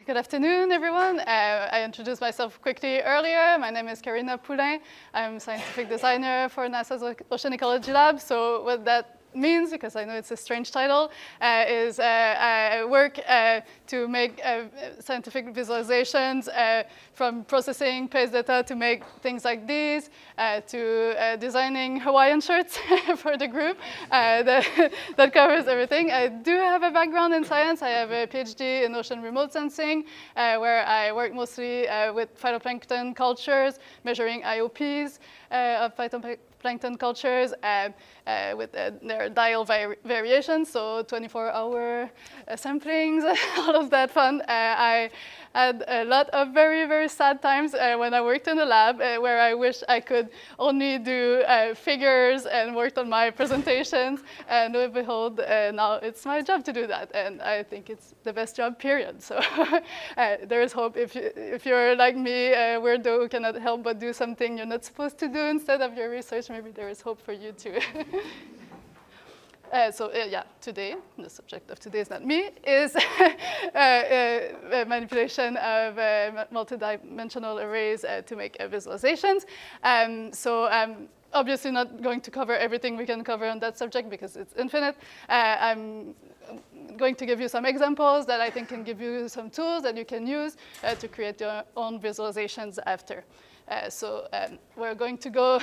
Good afternoon, everyone. I introduced myself quickly earlier. My name is Karina Poulin. I'm a scientific designer for NASA's Ocean Ecology Lab. So what that means, because I know it's a strange title, is I work to make scientific visualizations from processing PACE data to make things like these, to designing Hawaiian shirts for the group. That covers everything. I do have a background in science. I have a PhD in ocean remote sensing, where I work mostly with phytoplankton cultures, measuring IOPs of phytoplankton cultures with their dial variations, so 24-hour samplings, all of that fun. I had a lot of very, very sad times when I worked in the lab where I wish I could only do figures and worked on my presentations. And lo and behold, now it's my job to do that. And I think it's the best job, period. So there is hope if you're like me, a weirdo who cannot help but do something you're not supposed to do instead of your research. Maybe there is hope for you too. Yeah, today, the subject of today is not me, is manipulation of multidimensional arrays to make visualizations. So I'm obviously not going to cover everything we can cover on that subject because it's infinite. I'm going to give you some examples that I think can give you some tools that you can use to create your own visualizations after. We're going to go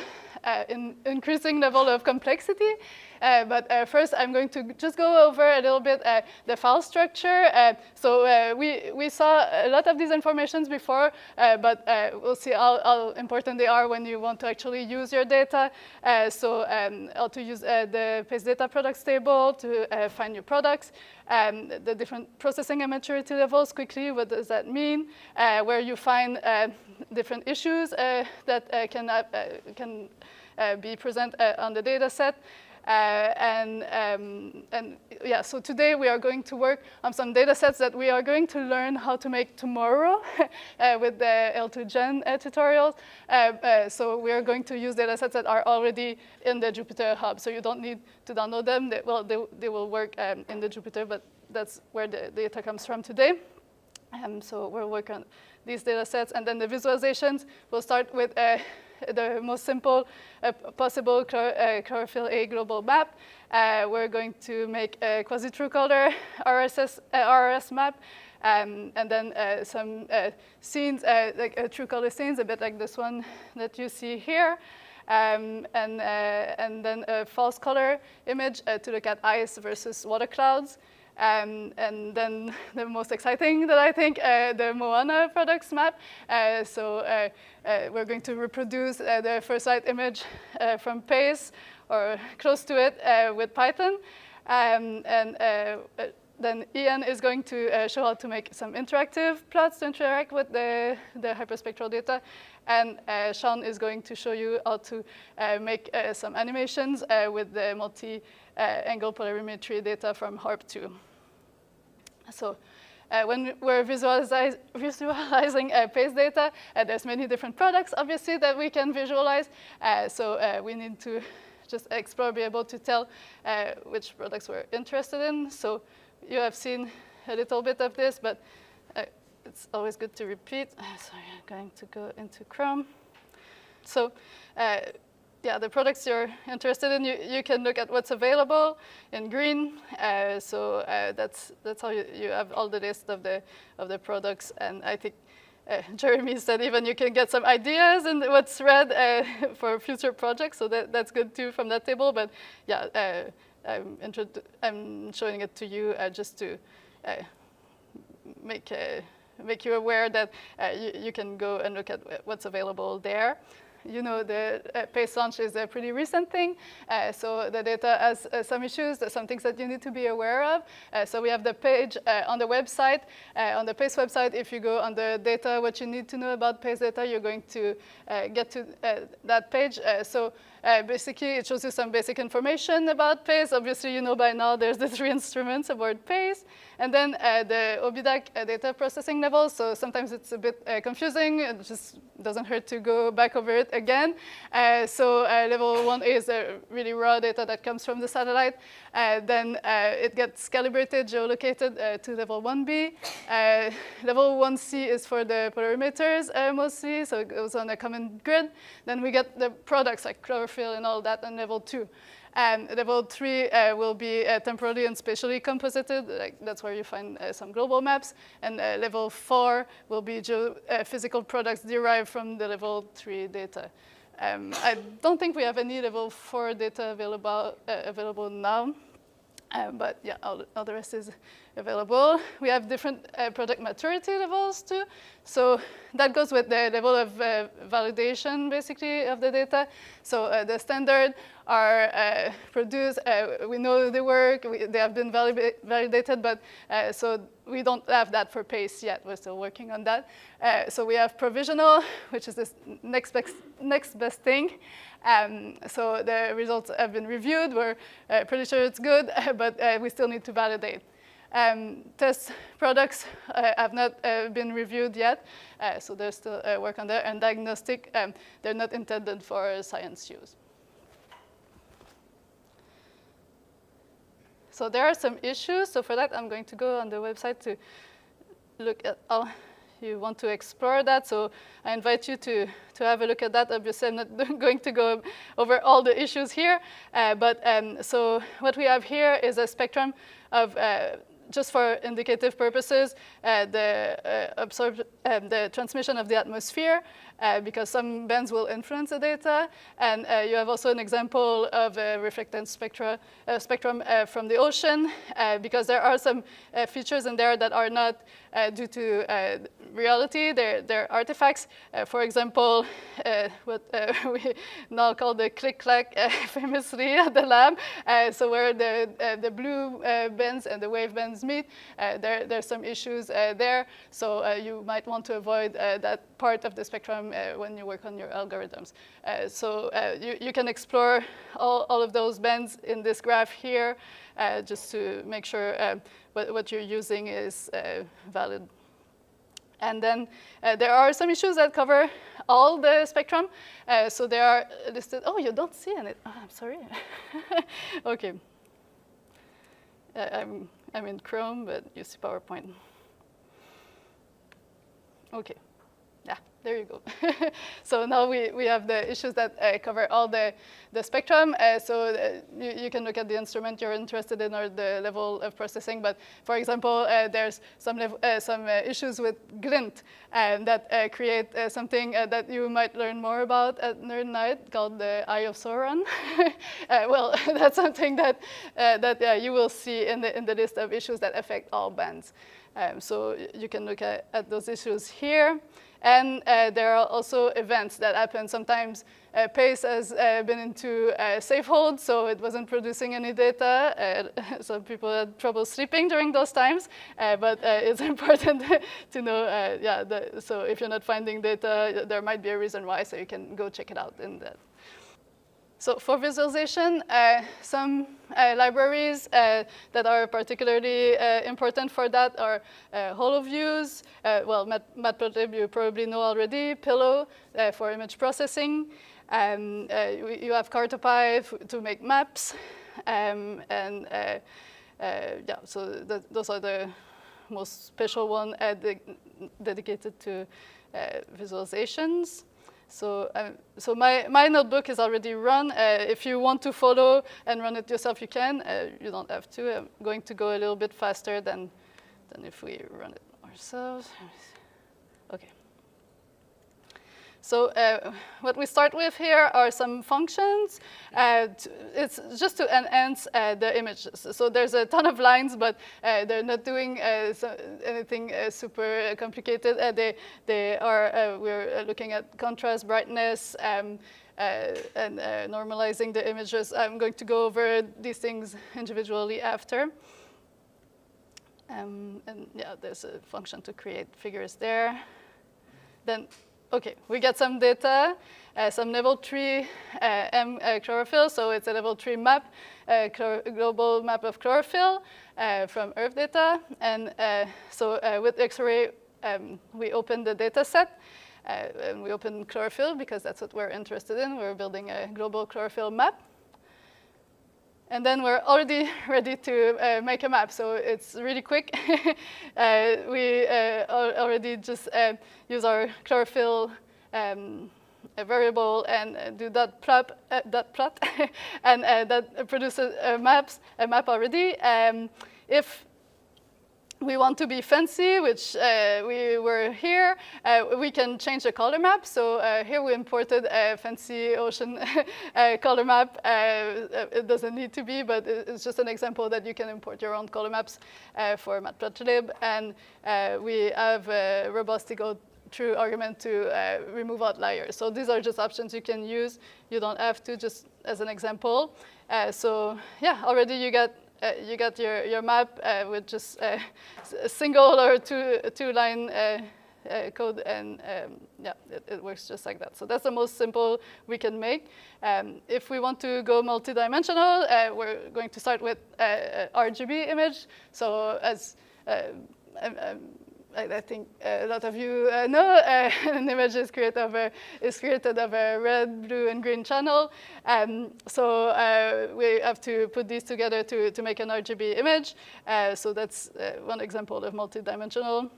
in increasing level of complexity, but first I'm going to just go over a little bit the file structure. We saw a lot of these informations before, but we'll see how important they are when you want to actually use your data. How to use the PACE data products table to find your products, the different processing and maturity levels quickly, what does that mean, where you find different issues that can be present on the data set. So today we are going to work on some data sets that we are going to learn how to make tomorrow with the L2Gen tutorials. So we are going to use data sets that are already in the Jupyter Hub. So you don't need to download them. They will work in the Jupyter, but that's where the data comes from today. So we'll work on these data sets, and then the visualizations. We'll start with the most simple possible chlorophyll A global map. We're going to make a quasi-true color RS map, and then some scenes, like true color scenes, a bit like this one that you see here. And then a false color image to look at ice versus water clouds. And then the most exciting that I think, the Moana products map. We're going to reproduce the first light image from PACE, or close to it, with Python. Then Ian is going to show how to make some interactive plots to interact with the hyperspectral data. And Sean is going to show you how to make some animations with the multi-angle polarimetry data from HARP2. So when we're visualizing PACE data, there's many different products, obviously, that we can visualize. We need to just explore, be able to tell which products we're interested in. So you have seen a little bit of this, but it's always good to repeat. Sorry, I'm going to go into Chrome. So yeah, the products you're interested in, you can look at what's available in green. That's how you have all the list of the products. And I think Jeremy said even you can get some ideas in what's red for future projects. So that's good too from that table. But yeah, I'm showing it to you just to make you aware that you can go and look at what's available there. You know, the PACE launch is a pretty recent thing, so the data has some issues, some things that you need to be aware of. So we have the page on the website. On the PACE website, if you go on the data, what you need to know about PACE data, you're going to get to that page. Basically, it shows you some basic information about PACE. Obviously, you know by now there's the 3 instruments aboard PACE. And then the OBDAC data processing level. So sometimes it's a bit confusing. It just doesn't hurt to go back over it again. So level 1A is the really raw data that comes from the satellite. Then it gets calibrated, geolocated to level 1B. Level 1C is for the polarimeters mostly, so it goes on a common grid. Then we get the products like chlorophyll and all that on level 2. And level 3 will be temporally and spatially composited. Like, that's where you find some global maps. And level 4 will be physical products derived from the level 3 data. I don't think we have any level 4 data available now. But yeah, all the rest is available. We have different product maturity levels too. So that goes with the level of validation, basically, of the data. So the standard are produced. We know they work. They have been validated, but so we don't have that for PACE yet. We're still working on that. So we have provisional, which is this next best thing. So the results have been reviewed. We're pretty sure it's good, but we still need to validate. Test products have not been reviewed yet, so there's still work on that. And diagnostic, they're not intended for science use. So there are some issues. So for that, I'm going to go on the website to look at how you want to explore that. So I invite you to have a look at that. Obviously, I'm not going to go over all the issues here. So what we have here is a spectrum of, just for indicative purposes, the transmission of the atmosphere, because some bands will influence the data. And you have also an example of a reflectance spectrum from the ocean, because there are some features in there that are not due to reality. They're artifacts. For example, what we now call the click-clack famously at the lab. So where the blue bands and the wave bands meet, there's some issues there. So you might want to avoid that part of the spectrum when you work on your algorithms. So you can explore all of those bands in this graph here, just to make sure what you're using is valid. And then there are some issues that cover all the spectrum. So they are listed. Oh, you don't see any. Oh, I'm sorry. OK. I'm in Chrome, but you see PowerPoint. OK. Yeah, there you go. So now we have the issues that cover all the spectrum. So you can look at the instrument you're interested in or the level of processing. But for example, there's some issues with glint that create something that you might learn more about at Nerd Night called the Eye of Sauron. Well, that's something that you will see in the list of issues that affect all bands. So you can look at those issues here. And there are also events that happen. Sometimes PACE has been into safe hold, so it wasn't producing any data. Some people had trouble sleeping during those times. But it's important to know, so if you're not finding data, there might be a reason why, so you can go check it out in that. So for visualization, some libraries that are particularly important for that are HoloViews. Well, Matplotlib you probably know already. Pillow for image processing. You have Cartopy to make maps. Yeah, so those are the most special ones dedicated to visualizations. So my notebook is already run. If you want to follow and run it yourself, you can. You don't have to. I'm going to go a little bit faster than if we run it ourselves. OK. So what we start with here are some functions. It's just to enhance the image. So there's a ton of lines, but they're not doing anything super complicated. They are, we're looking at contrast, brightness, and normalizing the images. I'm going to go over these things individually after. And yeah, there's a function to create figures there. Then okay, we get some data, some level 3 M chlorophyll, so it's a level 3 map, global map of chlorophyll from Earth data. And so with X-ray, we open the data set, and we open chlorophyll because that's what we're interested in. We're building a global chlorophyll map. And then we're already ready to make a map, so it's really quick. We already just use our chlorophyll a variable and do dot plot, and that produces a map already. If we want to be fancy, which we were here, we can change the color map. So here we imported a fancy ocean color map. It doesn't need to be, but it's just an example that you can import your own color maps for Matplotlib. And we have a robust go-through argument to remove outliers. So these are just options you can use. You don't have to, just as an example. So yeah, already you got your map with just a single or two-line code, and yeah, it works just like that. So that's the most simple we can make. If we want to go multidimensional, we're going to start with RGB image. So as I think a lot of you know, an image is created of a red, blue, and green channel. So we have to put these together to make an RGB image. So that's one example of multidimensional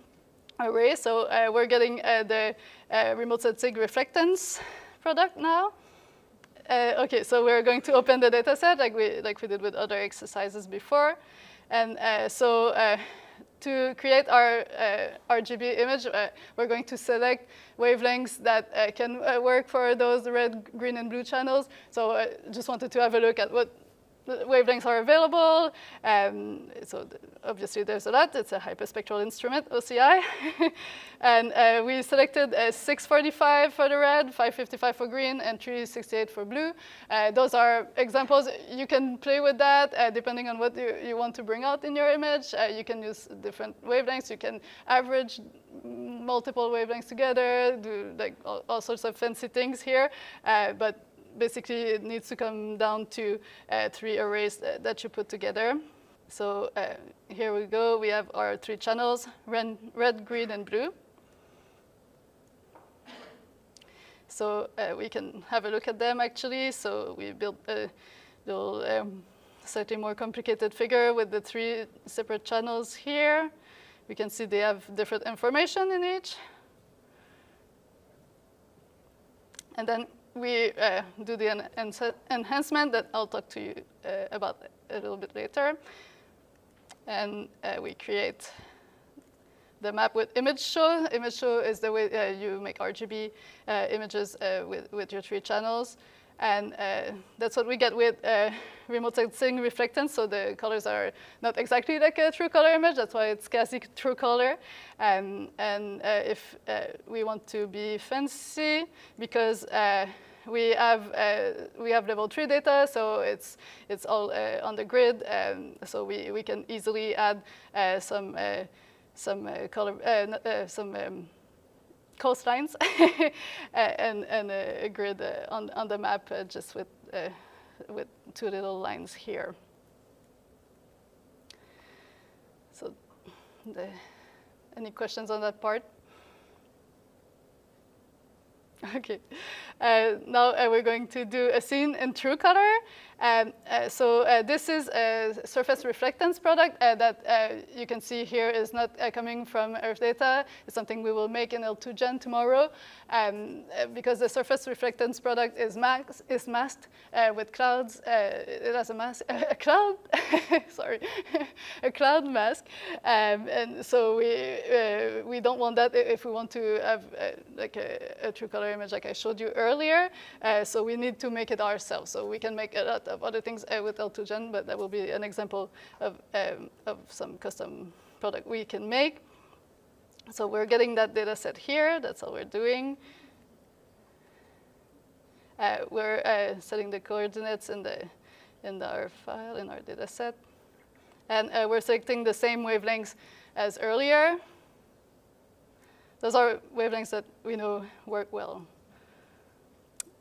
array. So we're getting the remote sensing reflectance product now. Okay, so we're going to open the data set like we did with other exercises before. And to create our RGB image, we're going to select wavelengths that can work for those red, green, and blue channels. So I just wanted to have a look at what wavelengths are available. So obviously there's a lot. It's a hyperspectral instrument, OCI. And we selected 645 for the red, 555 for green, and 368 for blue. Those are examples. You can play with that depending on what you want to bring out in your image. You can use different wavelengths. You can average multiple wavelengths together, do like all sorts of fancy things here. But basically, it needs to come down to 3 arrays that you put together. So here we go. We have our 3 channels, red, green, and blue. So we can have a look at them, actually. So we built a little slightly more complicated figure with the 3 separate channels here. We can see they have different information in each. And then we do the enhancement that I'll talk to you about a little bit later. And we create the map with image show. Image show is the way you make RGB images with your 3 channels. And that's what we get with remote sensing reflectance. So the colors are not exactly like a true color image. That's why it's quasi true color. And if we want to be fancy, because we have level 3 data, so it's all on the grid. So we can easily add some coastlines and a grid on the map just with 2 little lines here. So any questions on that part? Okay. Now we're going to do a scene in true color. So this is a surface reflectance product that you can see here is not coming from Earth data. It's something we will make in L2Gen tomorrow. Because the surface reflectance product is masked with clouds. It has a cloud, sorry, a cloud mask. And so we don't want that if we want to have like a true color image like I showed you earlier. So we need to make it ourselves. So we can make a lot of other things with L2Gen, but that will be an example of some custom product we can make. So we're getting that data set here. That's all we're doing. We're setting the coordinates in our file, in our data set. And we're selecting the same wavelengths as earlier. those are wavelengths that we know work well.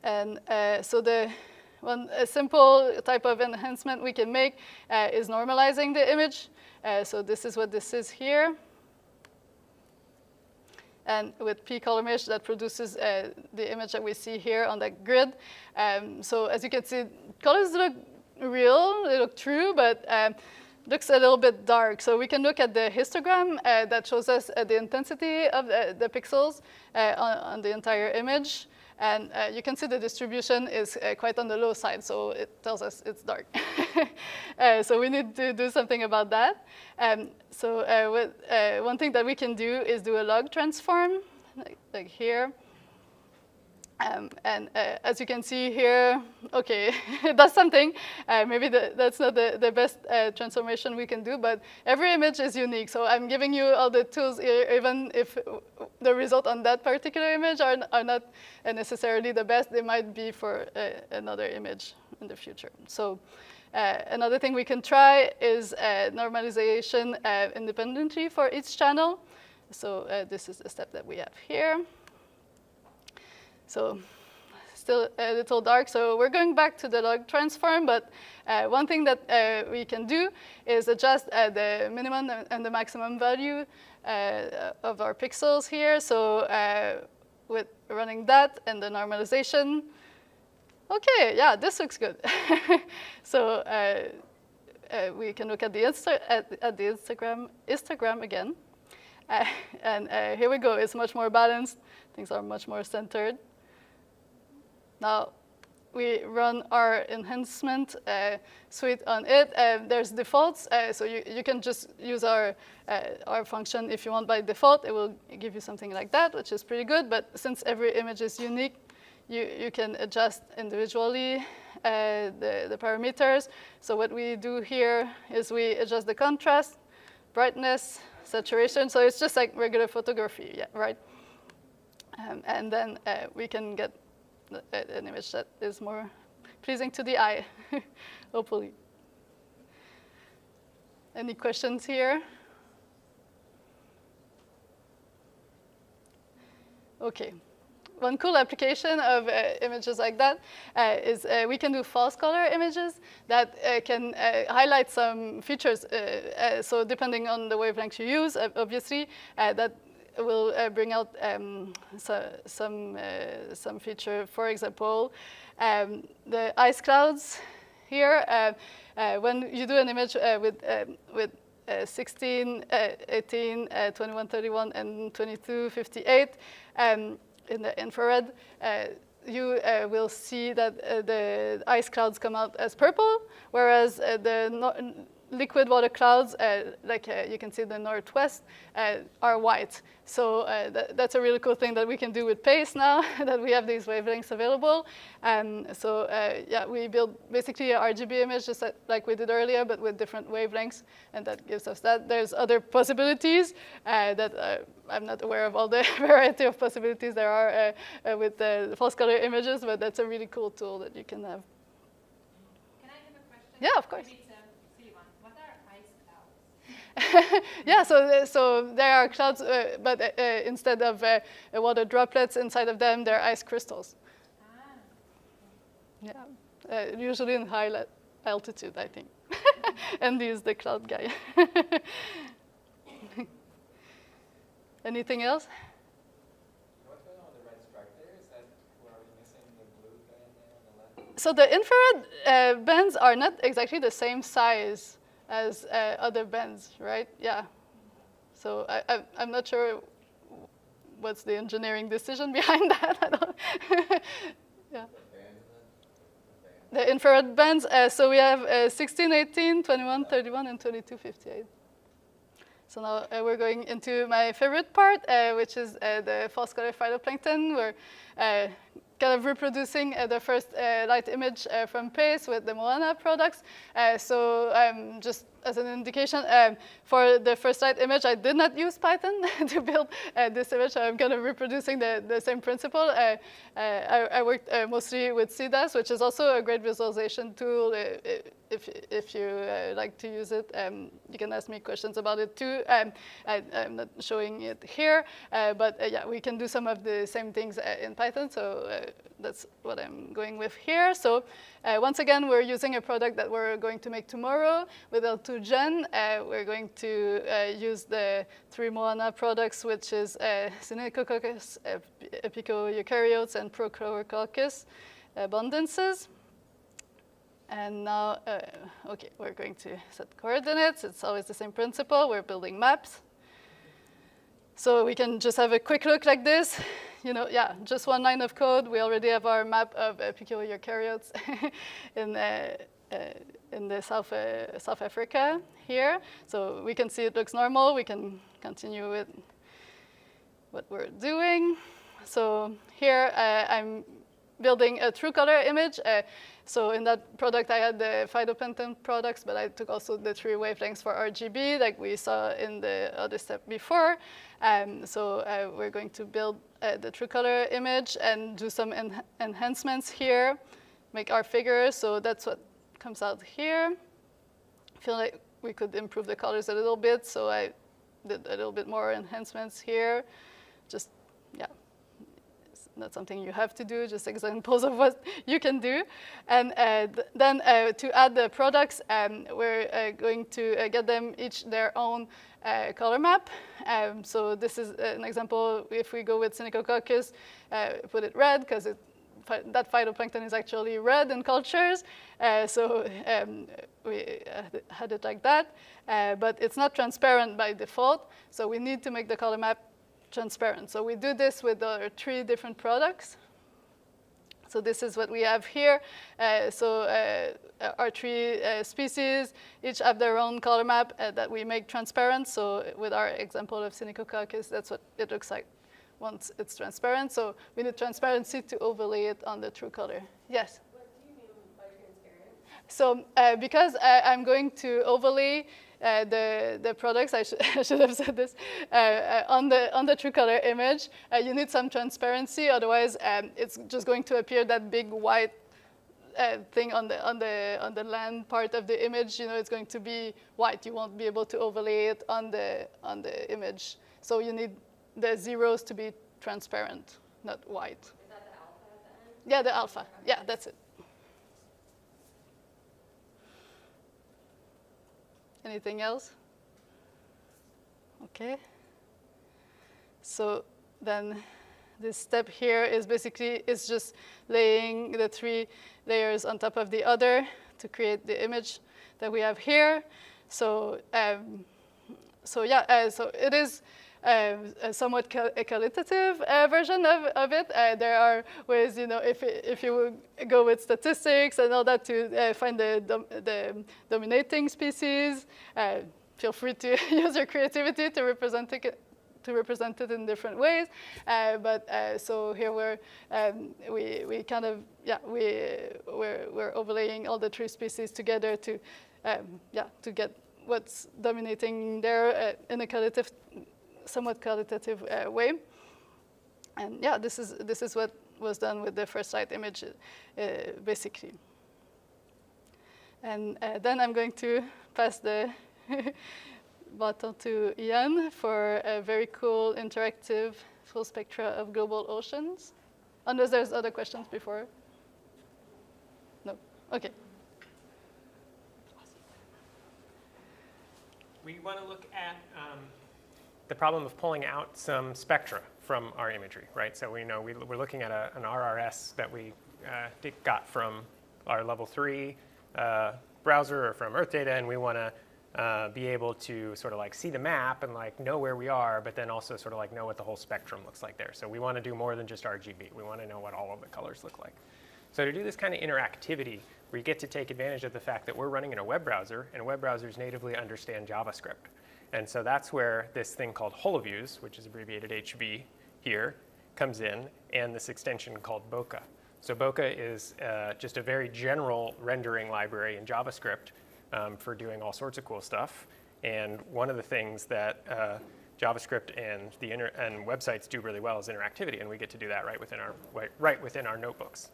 And so a simple type of enhancement we can make is normalizing the image. So this is what this is here. And with p-color mesh, that produces the image that we see here on that grid. So as you can see, colors look real, they look true, but looks a little bit dark. So we can look at the histogram that shows us the intensity of the pixels on the entire image. And you can see the distribution is quite on the low side, so it tells us it's dark. So we need to do something about that. One thing that we can do is do a log transform, like here. As you can see here, okay, it does something. Maybe that's not the best transformation we can do, but every image is unique. So I'm giving you all the tools, even if the result on that particular image are not necessarily the best. They might be for another image in the future. So another thing we can try is normalization independently for each channel. So this is the step that we have here. So still a little dark, so we're going back to the log transform, but one thing that we can do is adjust the minimum and the maximum value of our pixels here. So with running that and the normalization, okay, yeah, this looks good. So we can look at the histogram again. And here we go, it's much more balanced. Things are much more centered. Now, we run our enhancement suite on it. There's defaults, so you can just use our function if you want by default. It will give you something like that, which is pretty good. But since every image is unique, you can adjust individually the parameters. So what we do here is we adjust the contrast, brightness, saturation. So it's just like regular photography, yeah, right? And then we can get an image that is more pleasing to the eye, hopefully. Any questions here? Okay. One cool application of images like that is we can do false color images that can highlight some features. So depending on the wavelength you use, obviously, that will bring out some feature. For example, the ice clouds here. When you do an image with 16, 18, 21, 31, and 22, 58 in the infrared, you will see that the ice clouds come out as purple, whereas the liquid water clouds, like you can see in the northwest, are white. So that's a really cool thing that we can do with PACE now, that we have these wavelengths available. So yeah, we build basically a RGB image just like we did earlier, but with different wavelengths, and that gives us that. There's other possibilities that I'm not aware of all the variety of possibilities there are with the false color images, but that's a really cool tool that you can have. Can I have a question? Yeah, of course. Yeah, so there are clouds, but instead of water droplets inside of them, they're ice crystals. Ah. Yeah, usually in high altitude, I think. Andy is the cloud guy. Anything else? What's going on with the red stripe there? Is that, are we missing the blue band there on the left? So the infrared bands are not exactly the same size as other bands, right? Yeah. So I'm not sure what's the engineering decision behind that. I don't yeah. The infrared bands, so we have 16, 18, 21, 31, and 22, 58. So now we're going into my favorite part, which is the false color phytoplankton. We're kind of reproducing the first light image from PACE with the Moana products. So I'm just as an indication, for the first light image, I did not use Python to build this image. So I'm kind of reproducing the same principle. I worked mostly with CDAS, which is also a great visualization tool. If you like to use it, you can ask me questions about it too. I'm not showing it here, but yeah, we can do some of the same things in Python. So that's what I'm going with here. So once again, we're using a product that we're going to make tomorrow with L2 Gen. We're going to use the 3 Moana products, which is Synechococcus, Epico-eukaryotes, and Prochlorococcus abundances. And now, OK, we're going to set coordinates. It's always the same principle. We're building maps. So we can just have a quick look like this. You know, yeah, just one line of code. We already have our map of Epico-eukaryotes in the South Africa here. So we can see it looks normal. We can continue with what we're doing. So here I'm building a true color image. So in that product, I had the phytoplankton products, but I took also the 3 wavelengths for RGB, like we saw in the other step before. So we're going to build the true color image and do some enhancements here, make our figures. So that's what comes out here. I feel like we could improve the colors a little bit, so I did a little bit more enhancements here. Just, yeah. Not something you have to do, just examples of what you can do. And then to add the products, we're going to get them each their own color map. So this is an example. If we go with Synechococcus, put it red, because that phytoplankton is actually red in cultures. So we had it like that. But it's not transparent by default, so we need to make the color map transparent. So we do this with our 3 different products. So this is what we have here. Our 3 species each have their own color map that we make transparent. So with our example of Synechococcus, that's what it looks like once it's transparent. So we need transparency to overlay it on the true color. Yes? What do you mean by transparent? So because I'm going to overlay the products, I should have said this, on the true color image, you need some transparency. Otherwise, it's just going to appear that big white thing on the land part of the image. You know, it's going to be white. You won't be able to overlay it on the image. So you need the zeros to be transparent, not white. Is that the alpha at the end? Yeah, the alpha. Yeah, that's it. Anything else? OK. So then this step here is basically just laying the 3 layers on top of the other to create the image that we have here. So so it is a somewhat qualitative version of it. There are ways, you know, if you go with statistics and all that to find the dominating species, feel free to use your creativity to represent it in different ways. So here we kind of, yeah, we're overlaying all the 3 species together to get what's dominating there in a somewhat qualitative way. And yeah, this is what was done with the first light image, basically. And then I'm going to pass the baton to Ian for a very cool interactive full spectra of global oceans. Unless there's other questions before. No? OK. We want to look at the problem of pulling out some spectra from our imagery, right? So we know we're looking at an RRS that we got from our level 3 browser or from Earth data, and we want to be able to sort of like see the map and like know where we are, but then also sort of like know what the whole spectrum looks like there. So we want to do more than just RGB. We want to know what all of the colors look like. So to do this kind of interactivity, we get to take advantage of the fact that we're running in a web browser, and web browsers natively understand JavaScript. And so that's where this thing called HoloViews, which is abbreviated HV here, comes in, and this extension called Bokeh. So Bokeh is just a very general rendering library in JavaScript for doing all sorts of cool stuff. And one of the things that JavaScript and websites do really well is interactivity, and we get to do that right within our notebooks.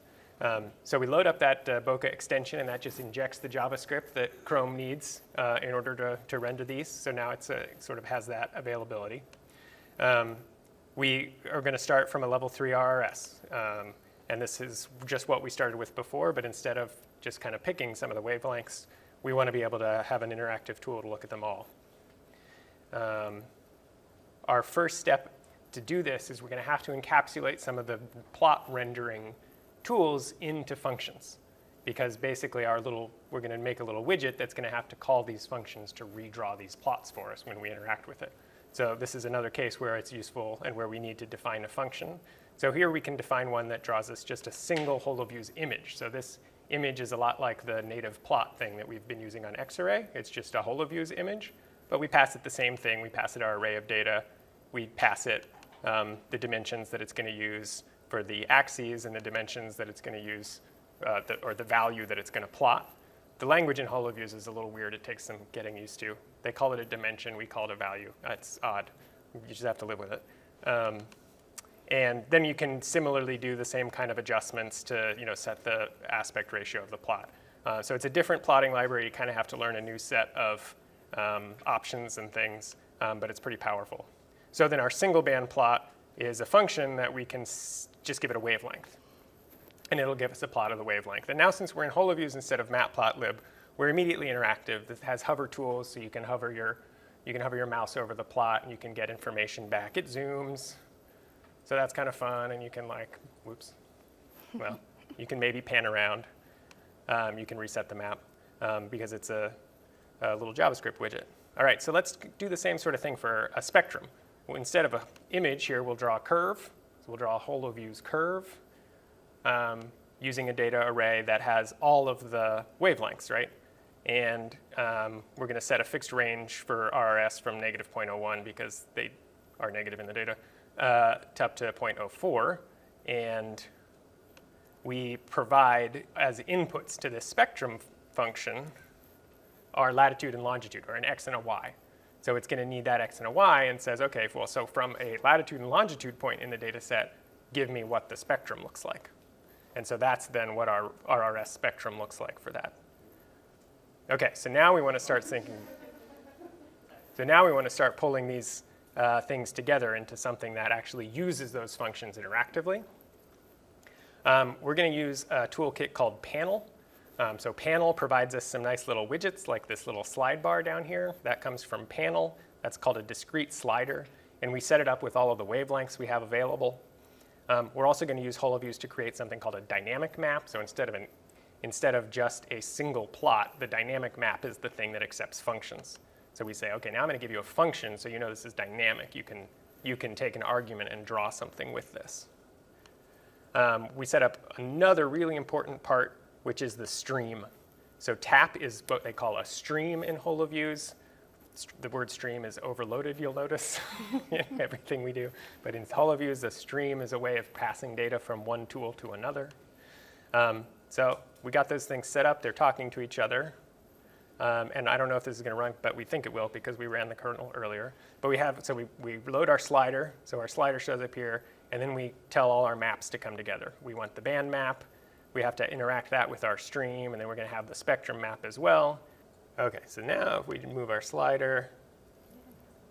So we load up that Bokeh extension, and that just injects the JavaScript that Chrome needs in order to render these. So now it sort of has that availability. We are going to start from a level 3 RRS. And this is just what we started with before, but instead of just kind of picking some of the wavelengths, we want to be able to have an interactive tool to look at them all. Our first step to do this is we're going to have to encapsulate some of the plot rendering tools into functions, because basically we're going to make a little widget that's going to have to call these functions to redraw these plots for us when we interact with it. So this is another case where it's useful and where we need to define a function. So here we can define one that draws us just a single HoloViews image. So this image is a lot like the native plot thing that we've been using on Xarray. It's just a HoloViews image, but we pass it the same thing. We pass it our array of data. We pass it the dimensions that it's going to use for the axes and the dimensions that it's going to use, or the value that it's going to plot. The language in HoloViews is a little weird. It takes some getting used to. They call it a dimension. We call it a value. It's odd. You just have to live with it. And then you can similarly do the same kind of adjustments to set the aspect ratio of the plot. So it's a different plotting library. You kind of have to learn a new set of options and things, but it's pretty powerful. So then our single band plot is a function that we can just give it a wavelength. And it'll give us a plot of the wavelength. And now since we're in HoloViews instead of matplotlib, we're immediately interactive. This has hover tools, so you can hover your mouse over the plot and you can get information back. It zooms, so that's kind of fun. And you can you can maybe pan around. You can reset the map because it's a little JavaScript widget. All right, so let's do the same sort of thing for a spectrum. Well, instead of an image here, we'll draw a curve. So we'll draw a HoloViews curve using a data array that has all of the wavelengths, right? And we're going to set a fixed range for RRS from negative 0.01 because they are negative in the data to up to 0.04. And we provide as inputs to this spectrum function our latitude and longitude, or an x and a y. So it's going to need that x and a y and says, OK, well, so from a latitude and longitude point in the data set, give me what the spectrum looks like. And so that's then what our RRS spectrum looks like for that. OK, so now we want to start thinking. So now we want to start pulling these things together into something that actually uses those functions interactively. We're going to use a toolkit called Panel. So Panel provides us some nice little widgets, like this little slide bar down here. That comes from Panel. That's called a discrete slider. And we set it up with all of the wavelengths we have available. We're also going to use HoloViews to create something called a dynamic map. So instead of just a single plot, the dynamic map is the thing that accepts functions. So we say, OK, now I'm going to give you a function so you know this is dynamic. You can take an argument and draw something with this. We set up another really important part, which is the stream. So tap is what they call a stream in HoloViews. The word stream is overloaded, you'll notice, in everything we do. But in HoloViews, a stream is a way of passing data from one tool to another. So we got those things set up. They're talking to each other. And I don't know if this is going to run, but we think it will because we ran the kernel earlier. But we load our slider. So our slider shows up here. And then we tell all our maps to come together. We want the band map. We have to interact that with our stream. And then we're going to have the spectrum map as well. OK, so now if we move our slider,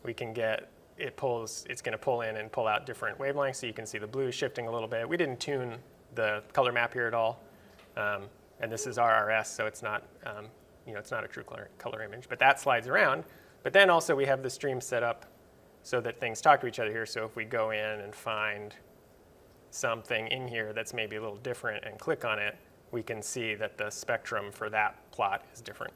we can get it's going to pull in and pull out different wavelengths. So you can see the blue shifting a little bit. We didn't tune the color map here at all. And this is RRS, so it's not it's not a true color image. But that slides around. But then also we have the stream set up so that things talk to each other here. So if we go in and find something in here that's maybe a little different and click on it, we can see that the spectrum for that plot is different.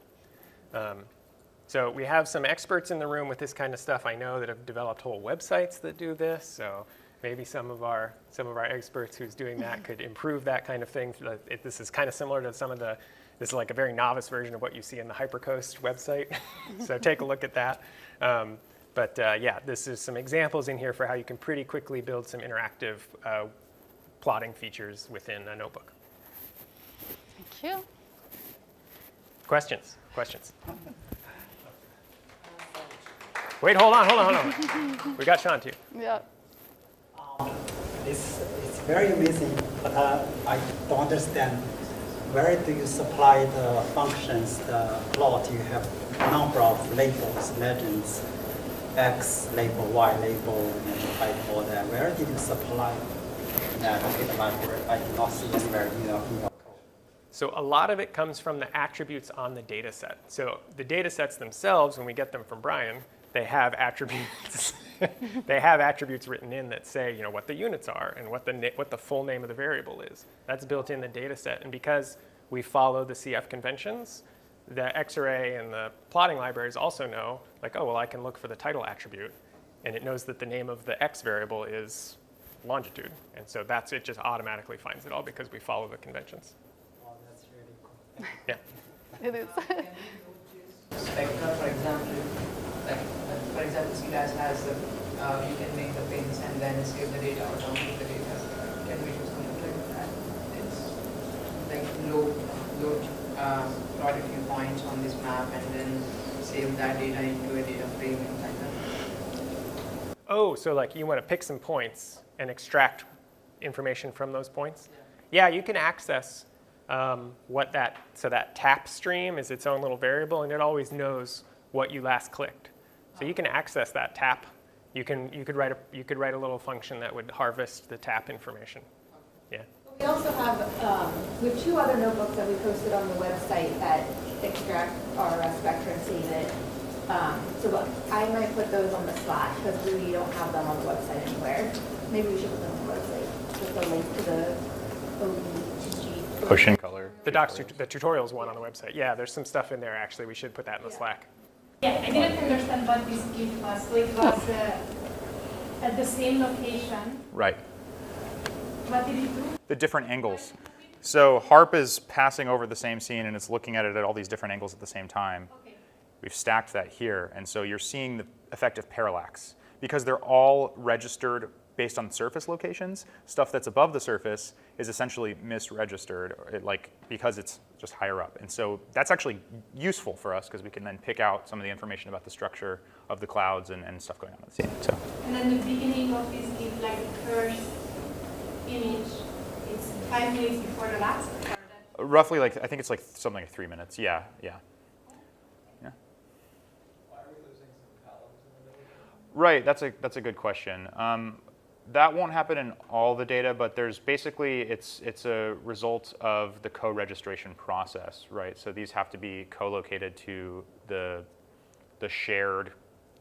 So we have some experts in the room with this kind of stuff, I know, that have developed whole websites that do this. So maybe some of our experts who's doing that could improve that kind of thing. This is kind of similar to this is like a very novice version of what you see in the HyperCoast website. So take a look at that. But yeah, this is some examples in here for how you can pretty quickly build some interactive plotting features within a notebook. Thank you. Questions? Questions? Wait, hold on. We got Sean too. Yeah. It's very amazing, but I don't understand. Where do you supply the functions, the plot? You have a number of labels, legends, X label, Y label, and type all that. Where did you supply that in the library? I did not see anywhere in your code. So a lot of it comes from the attributes on the data set. So the data sets themselves, when we get them from Brian, they have attributes. They have attributes written in that say, what the units are and what the full name of the variable is. That's built in the data set. And because we follow the CF conventions, the Xarray and the plotting libraries also know, like, oh, well, I can look for the title attribute, and it knows that the name of the X variable is longitude. And so it just automatically finds it all because we follow the conventions. Oh, that's really cool. Yeah. It is. Spectra, for example, CDAS has the, you can make the pins and then save the data or download the data. Can we do something like that? It's like plot a few points on this map and then save that data into a data frame and like that. Oh, so like you want to pick some points and extract information from those points? Yeah, you can access so that tap stream is its own little variable, and it always knows what you last clicked. So you can access that tap. You could write a little function that would harvest the tap information. Yeah. We also have we have 2 other notebooks that we posted on the website that extract RRS spectra and save it. So I might put those on the Slack because we don't have them on the website anywhere. Maybe we should put them on the website with the link to the ODG. Ocean color. The tutorials one on the website. Yeah, there's some stuff in there actually. We should put that in the Slack. Yeah, I didn't understand what this gift was. So it was at the same location. Right. What did it do? The different angles. So HARP is passing over the same scene and it's looking at it at all these different angles at the same time. Okay. We've stacked that here, and so you're seeing the effect of parallax. Because they're all registered based on surface locations, stuff that's above the surface is essentially misregistered, because it's just higher up. And so that's actually useful for us because we can then pick out some of the information about the structure of the clouds and stuff going on in the scene. So. And then the beginning of this is like the first image. It's 5 minutes before the last. Roughly, I think it's something like 3 minutes. Yeah. Why are we losing some columns in the middle? Right, that's a good question. That won't happen in all the data, but there's basically, it's a result of the co-registration process, right? So these have to be co-located to the shared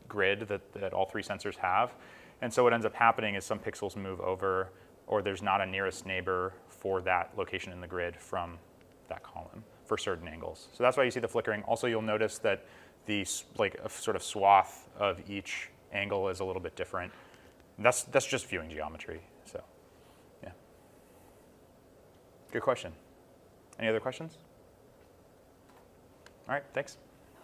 grid that all 3 sensors have. And so what ends up happening is some pixels move over, or there's not a nearest neighbor for that location in the grid from that column for certain angles. So that's why you see the flickering. Also, you'll notice that a sort of swath of each angle is a little bit different. That's just viewing geometry. So, yeah. Good question. Any other questions? All right, thanks.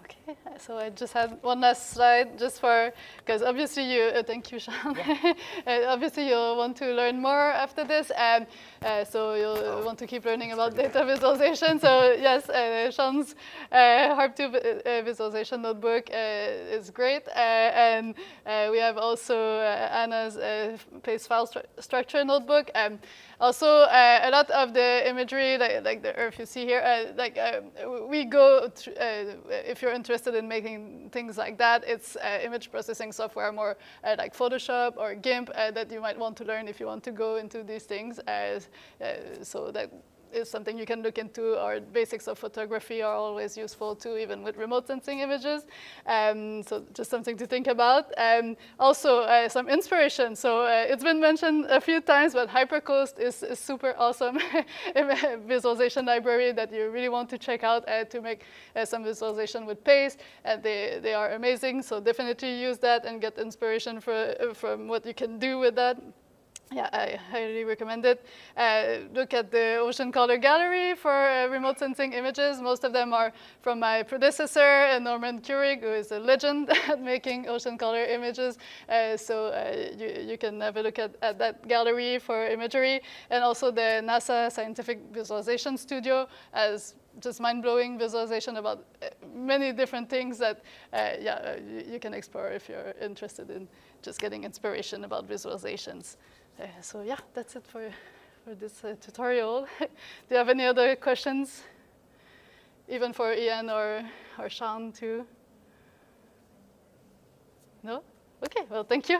Okay, so I just had one last slide because obviously thank you, Sean. Obviously you'll want to learn more after this, and so you'll want to keep learning about data visualization. So yes, Sean's HARP2 visualization notebook is great, and we have also Anna's place file structure notebook. Also, a lot of the imagery, like the Earth you see here, we go, if you're interested in making things like that, it's image processing software more like Photoshop or GIMP that you might want to learn if you want to go into these things. So that is something you can look into, or basics of photography are always useful too, even with remote sensing images. So just something to think about. Also, some inspiration. So it's been mentioned a few times, but HyperCoast is a super awesome visualization library that you really want to check out to make some visualization with PACE. They are amazing, so definitely use that and get inspiration from what you can do with that. Yeah, I highly recommend it. Look at the Ocean Color Gallery for remote sensing images. Most of them are from my predecessor, Norman Keurig, who is a legend at making ocean color images. So you can have a look at that gallery for imagery. And also the NASA Scientific Visualization Studio has just mind-blowing visualization about many different things that you can explore if you're interested in just getting inspiration about visualizations. So yeah, that's it for this tutorial. Do you have any other questions? Even for Ian or Sean too? No? Okay, well, thank you.